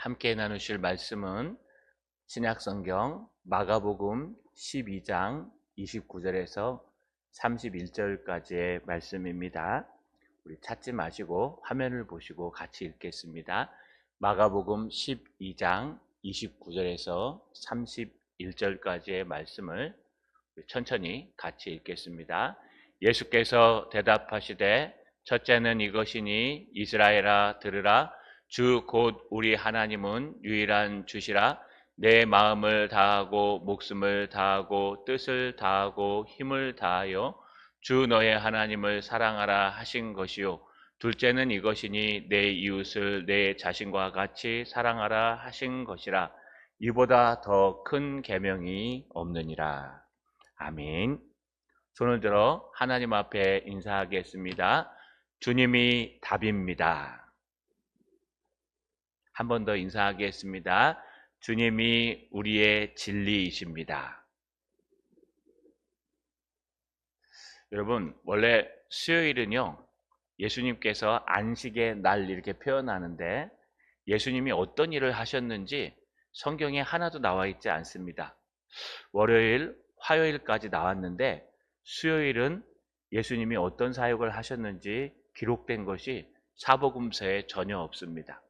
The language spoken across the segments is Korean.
함께 나누실 말씀은 신약성경 마가복음 12장 29절에서 31절까지의 말씀입니다. 우리 찾지 마시고 화면을 보시고 같이 읽겠습니다. 마가복음 12장 29절에서 31절까지의 말씀을 천천히 같이 읽겠습니다. 예수께서 대답하시되 첫째는 이것이니 이스라엘아 들으라. 주 곧 우리 하나님은 유일한 주시라. 내 마음을 다하고 목숨을 다하고 뜻을 다하고 힘을 다하여 주 너의 하나님을 사랑하라 하신 것이요. 둘째는 이것이니 내 이웃을 내 자신과 같이 사랑하라 하신 것이라. 이보다 더 큰 계명이 없느니라. 아멘. 손을 들어 하나님 앞에 인사하겠습니다. 주님이 답입니다. 한 번 더 인사하겠습니다. 주님이 우리의 진리이십니다. 여러분, 원래 수요일은요, 예수님께서 안식의 날 이렇게 표현하는데 예수님이 어떤 일을 하셨는지 성경에 하나도 나와 있지 않습니다. 월요일, 화요일까지 나왔는데 수요일은 예수님이 어떤 사역을 하셨는지 기록된 것이 사복음서에 전혀 없습니다.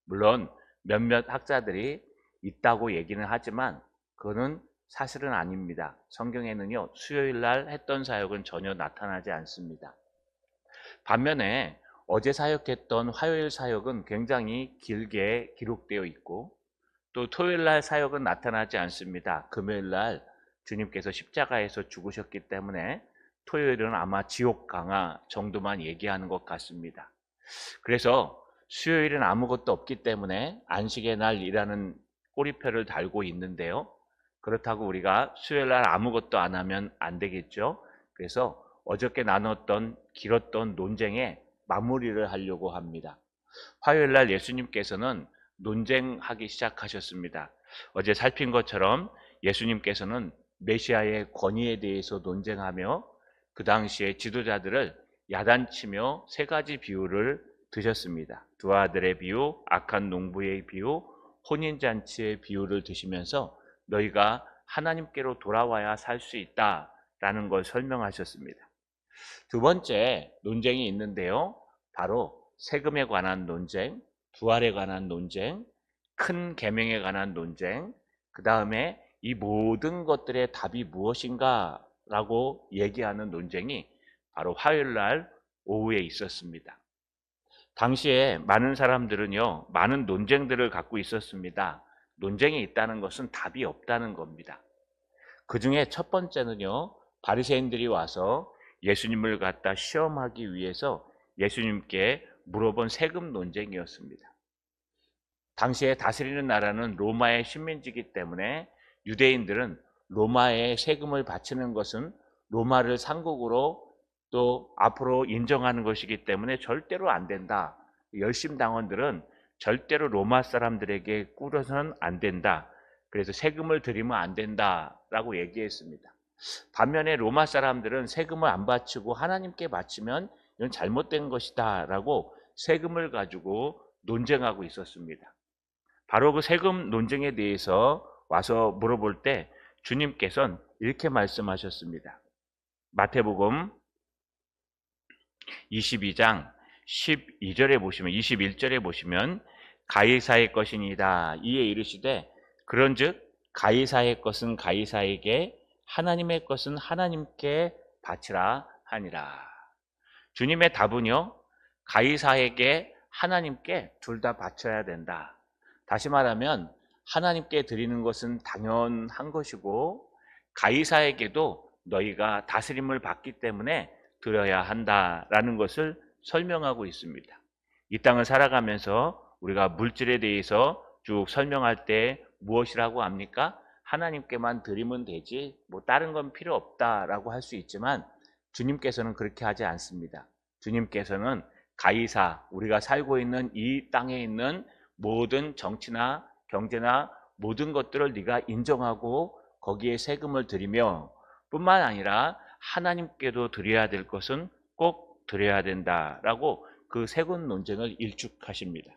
물론 몇몇 학자들이 있다고 얘기는 하지만 그거는 사실은 아닙니다. 성경에는요, 수요일 날 했던 사역은 전혀 나타나지 않습니다. 반면에 어제 사역했던 화요일 사역은 굉장히 길게 기록되어 있고, 또 토요일 날 사역은 나타나지 않습니다. 금요일 날 주님께서 십자가에서 죽으셨기 때문에 토요일은 아마 지옥 강화 정도만 얘기하는 것 같습니다. 그래서 수요일은 아무것도 없기 때문에 안식의 날이라는 꼬리표를 달고 있는데요. 그렇다고 우리가 수요일 날 아무것도 안 하면 안 되겠죠. 그래서 어저께 나눴던 길었던 논쟁에 마무리를 하려고 합니다. 화요일 날 예수님께서는 논쟁하기 시작하셨습니다. 어제 살핀 것처럼 예수님께서는 메시아의 권위에 대해서 논쟁하며 그 당시에 지도자들을 야단치며 세 가지 비유를 드셨습니다. 두 아들의 비유, 악한 농부의 비유, 혼인잔치의 비유를 드시면서 너희가 하나님께로 돌아와야 살 수 있다라는 걸 설명하셨습니다. 두 번째 논쟁이 있는데요. 바로 세금에 관한 논쟁, 부활에 관한 논쟁, 큰 계명에 관한 논쟁, 그 다음에 이 모든 것들의 답이 무엇인가 라고 얘기하는 논쟁이 바로 화요일 날 오후에 있었습니다. 당시에 많은 사람들은요, 많은 논쟁들을 갖고 있었습니다. 논쟁이 있다는 것은 답이 없다는 겁니다. 그 중에 첫 번째는요, 바리새인들이 와서 예수님을 갖다 시험하기 위해서 예수님께 물어본 세금 논쟁이었습니다. 당시에 다스리는 나라는 로마의 식민지이기 때문에 유대인들은 로마에 세금을 바치는 것은 로마를 상국으로 또 앞으로 인정하는 것이기 때문에 절대로 안 된다. 열심당원들은 절대로 로마 사람들에게 꿀어서는 안 된다. 그래서 세금을 드리면 안 된다라고 얘기했습니다. 반면에 로마 사람들은 세금을 안 바치고 하나님께 바치면 이건 잘못된 것이다 라고 세금을 가지고 논쟁하고 있었습니다. 바로 그 세금 논쟁에 대해서 와서 물어볼 때 주님께서는 이렇게 말씀하셨습니다. 마태복음 22장 12절에 보시면 21절에 보시면 가이사의 것이니이다. 이에 이르시되 그런즉 가이사의 것은 가이사에게 하나님의 것은 하나님께 바치라 하니라. 주님의 답은요, 가이사에게 하나님께 둘 다 바쳐야 된다. 다시 말하면 하나님께 드리는 것은 당연한 것이고 가이사에게도 너희가 다스림을 받기 때문에 드려야 한다라는 것을 설명하고 있습니다. 이 땅을 살아가면서 우리가 물질에 대해서 쭉 설명할 때 무엇이라고 합니까? 하나님께만 드리면 되지 뭐 다른 건 필요 없다라고 할 수 있지만 주님께서는 그렇게 하지 않습니다. 주님께서는 가이사, 우리가 살고 있는 이 땅에 있는 모든 정치나 경제나 모든 것들을 네가 인정하고 거기에 세금을 들이며 뿐만 아니라 하나님께도 드려야 될 것은 꼭 드려야 된다라고 그 세금 논쟁을 일축하십니다.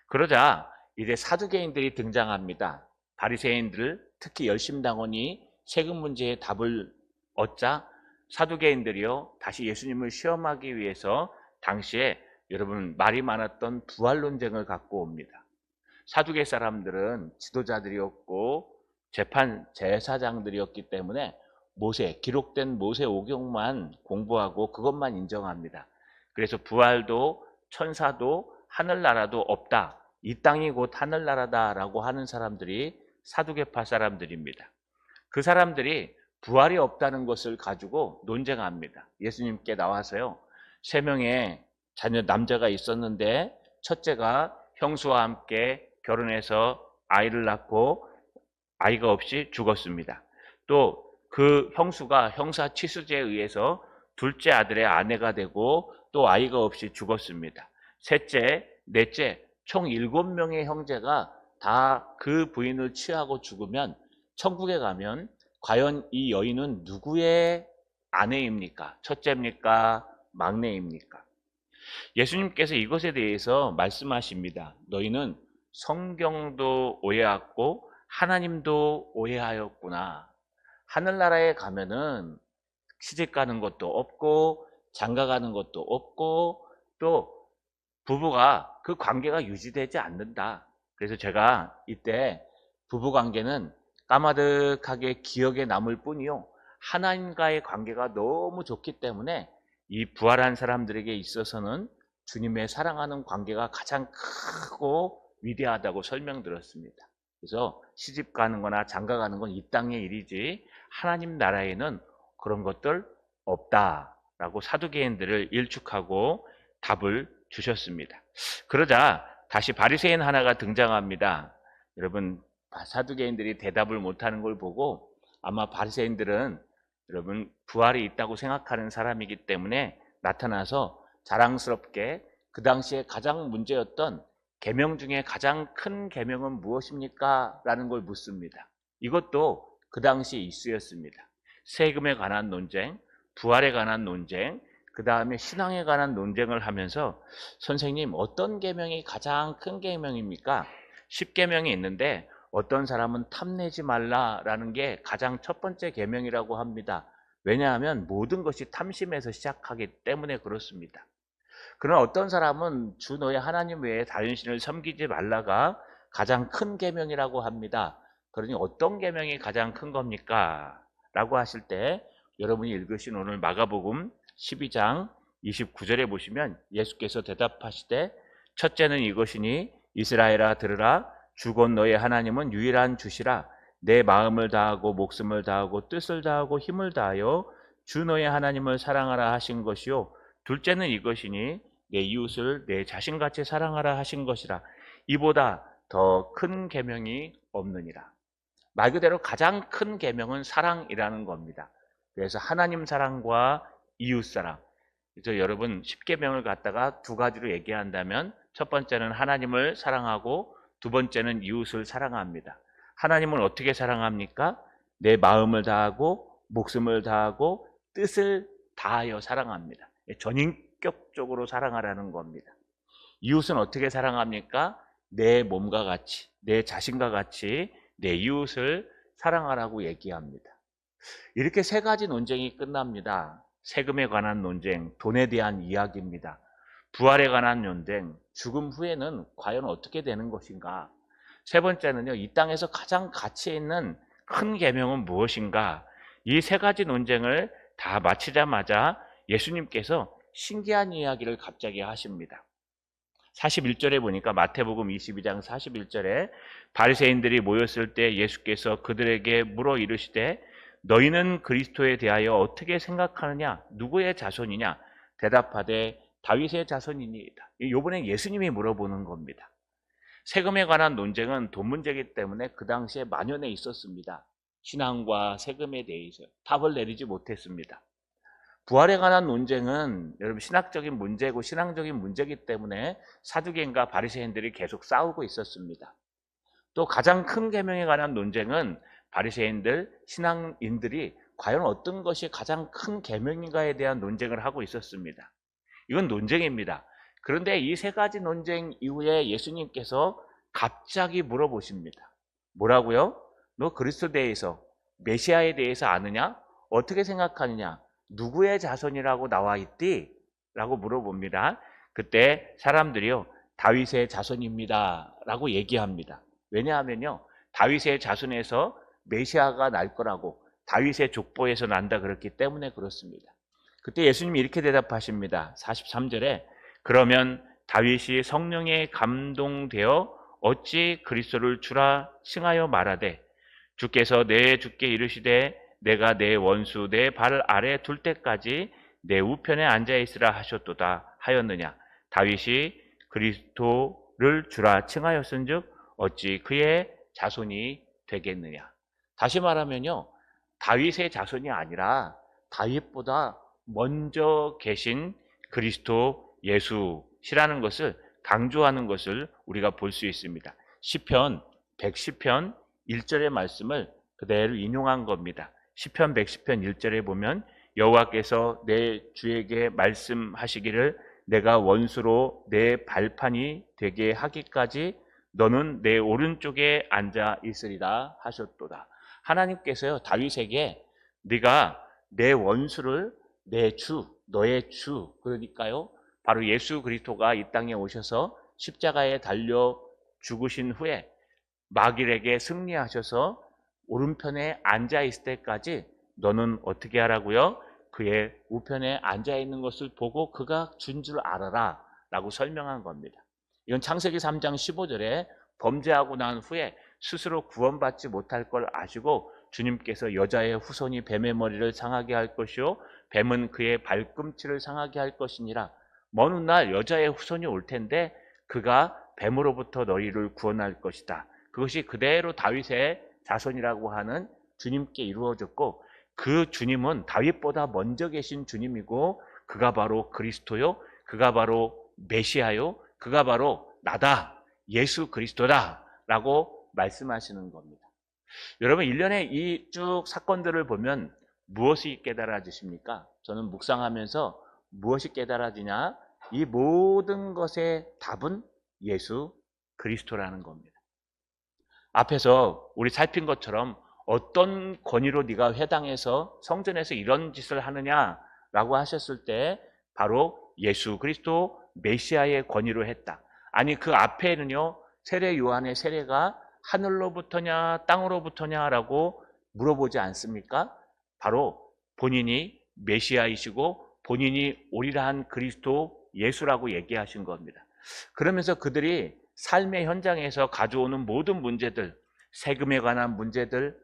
그러자 이제 사두개인들이 등장합니다. 바리새인들, 특히 열심당원이 세금 문제의 답을 얻자 사두개인들이요 다시 예수님을 시험하기 위해서 당시에 여러분 말이 많았던 부활 논쟁을 갖고 옵니다. 사두개 사람들은 지도자들이었고 재판 제사장들이었기 때문에 기록된 모세 오경만 공부하고 그것만 인정합니다. 그래서 부활도 천사도 하늘나라도 없다. 이 땅이 곧 하늘나라다라고 하는 사람들이 사두개파 사람들입니다. 그 사람들이 부활이 없다는 것을 가지고 논쟁합니다. 예수님께 나와서요. 3명의 자녀 남자가 있었는데 첫째가 형수와 함께 결혼해서 아이를 낳고 아이가 없이 죽었습니다. 또 그 형수가 형사치수제에 의해서 둘째 아들의 아내가 되고 또 아이가 없이 죽었습니다. 셋째, 넷째, 총 7명의 형제가 다 그 부인을 취하고 죽으면 천국에 가면 과연 이 여인은 누구의 아내입니까? 첫째입니까? 막내입니까? 예수님께서 이것에 대해서 말씀하십니다. 너희는 성경도 오해하고 하나님도 오해하였구나. 하늘나라에 가면은 시집 가는 것도 없고 장가 가는 것도 없고 또 부부가 그 관계가 유지되지 않는다. 그래서 제가 이때 부부 관계는 까마득하게 기억에 남을 뿐이요. 하나님과의 관계가 너무 좋기 때문에 이 부활한 사람들에게 있어서는 주님의 사랑하는 관계가 가장 크고 위대하다고 설명드렸습니다. 그래서 시집 가는 거나 장가 가는 건 이 땅의 일이지 하나님 나라에는 그런 것들 없다라고 사두개인들을 일축하고 답을 주셨습니다. 그러자 다시 바리새인 하나가 등장합니다. 여러분 사두개인들이 대답을 못하는 걸 보고 아마 바리새인들은 여러분 부활이 있다고 생각하는 사람이기 때문에 나타나서 자랑스럽게 그 당시에 가장 문제였던 계명 중에 가장 큰 계명은 무엇입니까? 라는 걸 묻습니다. 이것도 그 당시 이슈였습니다. 세금에 관한 논쟁, 부활에 관한 논쟁, 그 다음에 신앙에 관한 논쟁을 하면서 선생님 어떤 계명이 가장 큰 계명입니까? 10계명이 있는데 어떤 사람은 탐내지 말라라는 게 가장 첫 번째 계명이라고 합니다. 왜냐하면 모든 것이 탐심에서 시작하기 때문에 그렇습니다. 그러나 어떤 사람은 주 너의 하나님 외에 다른 신을 섬기지 말라가 가장 큰 계명이라고 합니다. 그러니 어떤 계명이 가장 큰 겁니까? 라고 하실 때 여러분이 읽으신 오늘 마가복음 12장 29절에 보시면 예수께서 대답하시되 첫째는 이것이니 이스라엘아 들으라 주 곧 너의 하나님은 유일한 주시라 내 마음을 다하고 목숨을 다하고 뜻을 다하고 힘을 다하여 주 너의 하나님을 사랑하라 하신 것이요 둘째는 이것이니 내 이웃을 내 자신같이 사랑하라 하신 것이라 이보다 더 큰 계명이 없느니라. 말 그대로 가장 큰 계명은 사랑이라는 겁니다. 그래서 하나님 사랑과 이웃 사랑. 그래서 여러분 10계명을 갖다가 두 가지로 얘기한다면 첫 번째는 하나님을 사랑하고 두 번째는 이웃을 사랑합니다. 하나님은 어떻게 사랑합니까? 내 마음을 다하고 목숨을 다하고 뜻을 다하여 사랑합니다. 전인격적으로 사랑하라는 겁니다. 이웃은 어떻게 사랑합니까? 내 몸과 같이, 내 자신과 같이 내 이웃을 사랑하라고 얘기합니다. 이렇게 세 가지 논쟁이 끝납니다. 세금에 관한 논쟁, 돈에 대한 이야기입니다. 부활에 관한 논쟁, 죽음 후에는 과연 어떻게 되는 것인가? 세 번째는요, 이 땅에서 가장 가치 있는 큰 계명은 무엇인가? 이 세 가지 논쟁을 다 마치자마자 예수님께서 신기한 이야기를 갑자기 하십니다. 41절에 보니까 마태복음 22장 41절에 바리새인들이 모였을 때 예수께서 그들에게 물어 이르시되 너희는 그리스도에 대하여 어떻게 생각하느냐? 누구의 자손이냐? 대답하되 다윗의 자손이니이다. 이번에 예수님이 물어보는 겁니다. 세금에 관한 논쟁은 돈 문제이기 때문에 그 당시에 만연해 있었습니다. 신앙과 세금에 대해서 답을 내리지 못했습니다. 부활에 관한 논쟁은 여러분 신학적인 문제고 신앙적인 문제이기 때문에 사두개인과 바리새인들이 계속 싸우고 있었습니다. 또 가장 큰 계명에 관한 논쟁은 바리새인들, 신앙인들이 과연 어떤 것이 가장 큰 계명인가에 대한 논쟁을 하고 있었습니다. 이건 논쟁입니다. 그런데 이 세 가지 논쟁 이후에 예수님께서 갑자기 물어보십니다. 뭐라고요? 너 그리스도에 대해서, 메시아에 대해서 아느냐? 어떻게 생각하느냐? 누구의 자손이라고 나와 있디? 라고 물어봅니다. 그때 사람들이요, 다윗의 자손입니다 라고 얘기합니다. 왜냐하면요, 다윗의 자손에서 메시아가 날 거라고, 다윗의 족보에서 난다 그랬기 때문에 그렇습니다. 그때 예수님이 이렇게 대답하십니다. 43절에 그러면 다윗이 성령에 감동되어 어찌 그리스도를 주라 칭하여 말하되 주께서 내 주께 이르시되 내가 내 원수 내 발 아래 둘 때까지 내 우편에 앉아 있으라 하셨도다 하였느냐. 다윗이 그리스도를 주라 칭하였은즉 어찌 그의 자손이 되겠느냐. 다시 말하면요, 다윗의 자손이 아니라 다윗보다 먼저 계신 그리스도 예수시라는 것을 강조하는 것을 우리가 볼 수 있습니다. 시편 110편 1절의 말씀을 그대로 인용한 겁니다. 시편 110편 1절에 보면 여호와께서 내 주에게 말씀하시기를 내가 원수로 내 발판이 되게 하기까지 너는 내 오른쪽에 앉아 있으리라 하셨도다. 하나님께서요, 다윗에게 네가 내 원수를 내 주, 너의 주, 그러니까요, 바로 예수 그리스도가 이 땅에 오셔서 십자가에 달려 죽으신 후에 마귀에게 승리하셔서 오른편에 앉아 있을 때까지 너는 어떻게 하라고요? 그의 우편에 앉아 있는 것을 보고 그가 준 줄 알아라 라고 설명한 겁니다. 이건 창세기 3장 15절에 범죄하고 난 후에 스스로 구원받지 못할 걸 아시고 주님께서 여자의 후손이 뱀의 머리를 상하게 할 것이요 뱀은 그의 발꿈치를 상하게 할 것이니라. 먼 훗날 여자의 후손이 올 텐데 그가 뱀으로부터 너희를 구원할 것이다. 그것이 그대로 다윗의 자손이라고 하는 주님께 이루어졌고, 그 주님은 다윗보다 먼저 계신 주님이고 그가 바로 그리스도요, 그가 바로 메시아요, 그가 바로 나다, 예수 그리스도다 라고 말씀하시는 겁니다. 여러분, 1년에 이 쭉 사건들을 보면 무엇이 깨달아지십니까? 저는 묵상하면서 무엇이 깨달아지냐? 이 모든 것의 답은 예수 그리스도라는 겁니다. 앞에서 우리 살핀 것처럼 어떤 권위로 네가 회당에서 성전에서 이런 짓을 하느냐라고 하셨을 때 바로 예수 그리스도 메시아의 권위로 했다. 아니, 그 앞에는요, 세례 요한의 세례가 하늘로부터냐 땅으로부터냐라고 물어보지 않습니까? 바로 본인이 메시아이시고 본인이 오리라 한 그리스도 예수라고 얘기하신 겁니다. 그러면서 그들이 삶의 현장에서 가져오는 모든 문제들, 세금에 관한 문제들,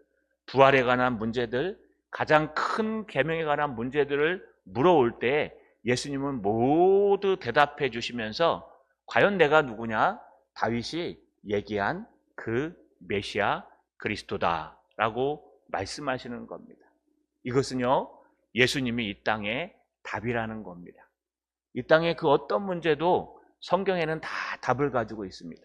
부활에 관한 문제들, 가장 큰 계명에 관한 문제들을 물어올 때 예수님은 모두 대답해 주시면서 과연 내가 누구냐? 다윗이 얘기한 그 메시아 그리스도다라고 말씀하시는 겁니다. 이것은요, 예수님이 이 땅의 답이라는 겁니다. 이 땅의 그 어떤 문제도 성경에는 다 답을 가지고 있습니다.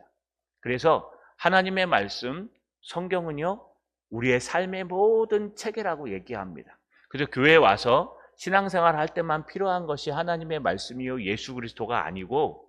그래서 하나님의 말씀, 성경은요, 우리의 삶의 모든 체계라고 얘기합니다. 그래서 교회에 와서 신앙생활 할 때만 필요한 것이 하나님의 말씀이요 예수 그리스도가 아니고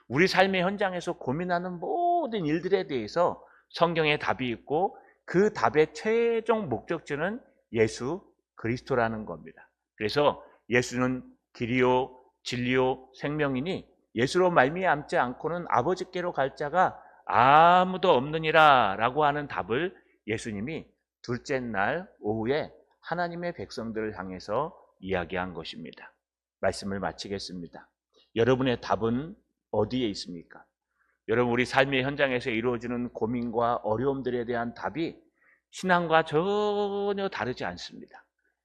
우리 삶의 현장에서 고민하는 모든 일들에 대해서 성경에 답이 있고 그 답의 최종 목적지는 예수 그리스도라는 겁니다. 그래서 예수는 길이요 진리요 생명이니 예수로 말미암지 않고는 아버지께로 갈 자가 아무도 없느니라 라고 하는 답을 예수님이 둘째 날 오후에 하나님의 백성들을 향해서 이야기한 것입니다. 말씀을 마치겠습니다. 여러분의 답은 어디에 있습니까? 여러분, 우리 삶의 현장에서 이루어지는 고민과 어려움들에 대한 답이 신앙과 전혀 다르지 않습니다.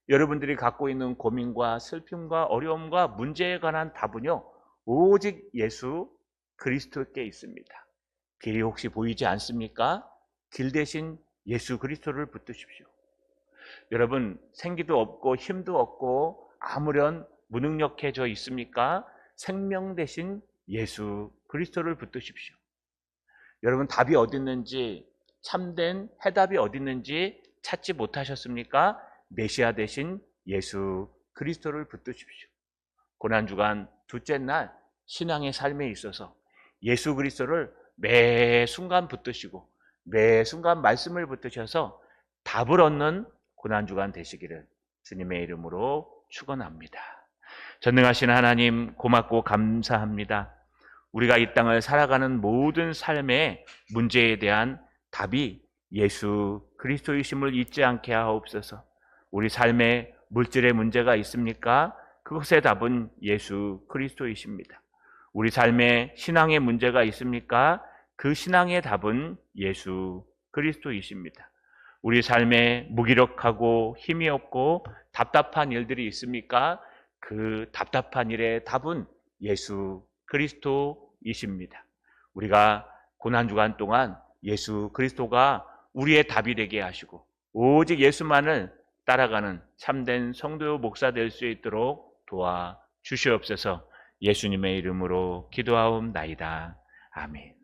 여러분들이 갖고 있는 고민과 슬픔과 어려움과 문제에 관한 답은요, 오직 예수 그리스도께 있습니다. 길이 혹시 보이지 않습니까? 길 대신 예수 그리스도를 붙드십시오. 여러분, 생기도 없고 힘도 없고 아무런 무능력해져 있습니까? 생명 대신 예수 그리스도를 붙드십시오. 여러분, 답이 어디 있는지, 참된 해답이 어디 있는지 찾지 못하셨습니까? 메시아 대신 예수 그리스도를 붙드십시오. 고난주간 둘째 날 신앙의 삶에 있어서 예수 그리스도를 매 순간 붙드시고 매 순간 말씀을 붙드셔서 답을 얻는 고난주간 되시기를 주님의 이름으로 축원합니다. 전능하신 하나님 고맙고 감사합니다. 우리가 이 땅을 살아가는 모든 삶의 문제에 대한 답이 예수 그리스도이심을 잊지 않게 하옵소서. 우리 삶에 물질의 문제가 있습니까? 그것의 답은 예수 그리스도이십니다. 우리 삶에 신앙의 문제가 있습니까? 그 신앙의 답은 예수 그리스도이십니다. 우리 삶에 무기력하고 힘이 없고 답답한 일들이 있습니까? 그 답답한 일의 답은 예수 그리스도이십니다. 우리가 고난주간 동안 예수 그리스도가 우리의 답이 되게 하시고 오직 예수만을 따라가는 참된 성도 목사 될 수 있도록 도와주시옵소서. 예수님의 이름으로 기도하옵나이다. 아멘.